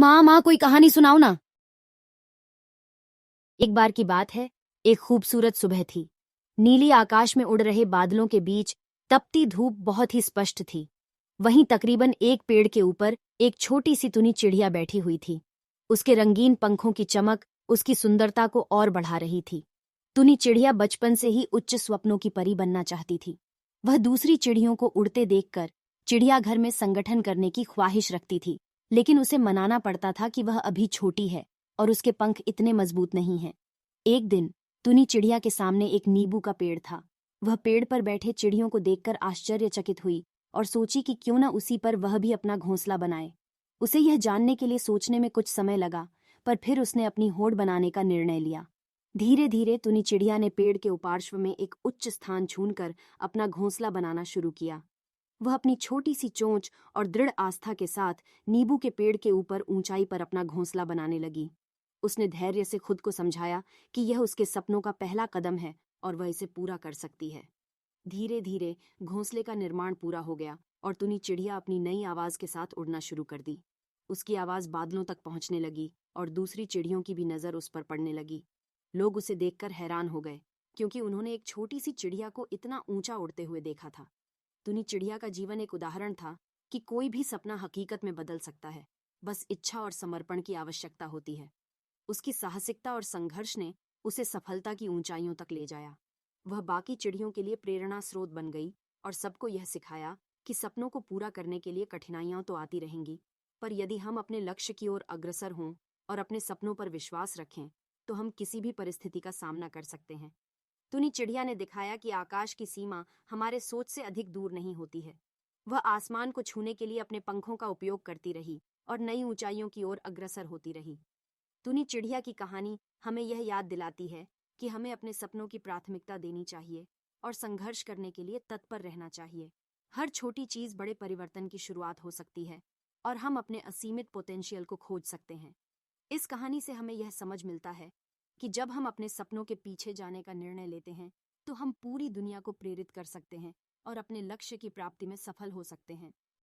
माँ माँ कोई कहानी सुनाओ ना। एक बार की बात है, एक खूबसूरत सुबह थी। नीली आकाश में उड़ रहे बादलों के बीच तपती धूप बहुत ही स्पष्ट थी। वहीं तकरीबन एक पेड़ के ऊपर एक छोटी सी तुनी चिड़िया बैठी हुई थी। उसके रंगीन पंखों की चमक उसकी सुंदरता को और बढ़ा रही थी। तुनी चिड़िया बचपन से ही उच्च स्वप्नों की परी बनना चाहती थी। वह दूसरी चिड़ियों को उड़ते देखकर चिड़ियाघर में संगठन करने की ख्वाहिश रखती थी, लेकिन उसे मनाना पड़ता था कि वह अभी छोटी है और उसके पंख इतने मजबूत नहीं हैं। एक दिन तुनी चिड़िया के सामने एक नींबू का पेड़ था। वह पेड़ पर बैठे चिड़ियों को देखकर आश्चर्यचकित हुई और सोची कि क्यों न उसी पर वह भी अपना घोंसला बनाए। उसे यह जानने के लिए सोचने में कुछ समय लगा, पर फिर उसने अपनी होड़ बनाने का निर्णय लिया। धीरे धीरे तुनी चिड़िया ने पेड़ के उपार्श्व में एक उच्च स्थान चुनकर अपना घोंसला बनाना शुरू किया। वह अपनी छोटी सी चोंच और दृढ़ आस्था के साथ नींबू के पेड़ के ऊपर ऊंचाई पर अपना घोंसला बनाने लगी। उसने धैर्य से खुद को समझाया कि यह उसके सपनों का पहला कदम है और वह इसे पूरा कर सकती है। धीरे धीरे घोंसले का निर्माण पूरा हो गया और तुनी चिड़िया अपनी नई आवाज के साथ उड़ना शुरू कर दी। उसकी आवाज बादलों तक पहुंचने लगी और दूसरी चिड़ियों की भी नजर उस पर पड़ने लगी। लोग उसे देखकर हैरान हो गए, क्योंकि उन्होंने एक छोटी सी चिड़िया को इतना ऊंचा उड़ते हुए देखा था। तुनी चिड़िया का जीवन एक उदाहरण था कि कोई भी सपना हकीकत में बदल सकता है, बस इच्छा और समर्पण की आवश्यकता होती है। उसकी साहसिकता और संघर्ष ने उसे सफलता की ऊंचाइयों तक ले जाया। वह बाकी चिड़ियों के लिए प्रेरणा स्रोत बन गई और सबको यह सिखाया कि सपनों को पूरा करने के लिए कठिनाइयां तो आती रहेंगी, पर यदि हम अपने लक्ष्य की ओर अग्रसर हों और अपने सपनों पर विश्वास रखें, तो हम किसी भी परिस्थिति का सामना कर सकते हैं। तुनी चिड़िया ने दिखाया कि आकाश की सीमा हमारे सोच से अधिक दूर नहीं होती है। वह आसमान को छूने के लिए अपने पंखों का उपयोग करती रही और नई ऊंचाइयों की ओर अग्रसर होती रही। तुनी चिड़िया की कहानी हमें यह याद दिलाती है कि हमें अपने सपनों की प्राथमिकता देनी चाहिए और संघर्ष करने के लिए तत्पर रहना चाहिए। हर छोटी चीज बड़े परिवर्तन की शुरुआत हो सकती है और हम अपने असीमित पोटेंशियल को खोज सकते हैं। इस कहानी से हमें यह समझ मिलता है कि जब हम अपने सपनों के पीछे जाने का निर्णय लेते हैं, तो हम पूरी दुनिया को प्रेरित कर सकते हैं और अपने लक्ष्य की प्राप्ति में सफल हो सकते हैं।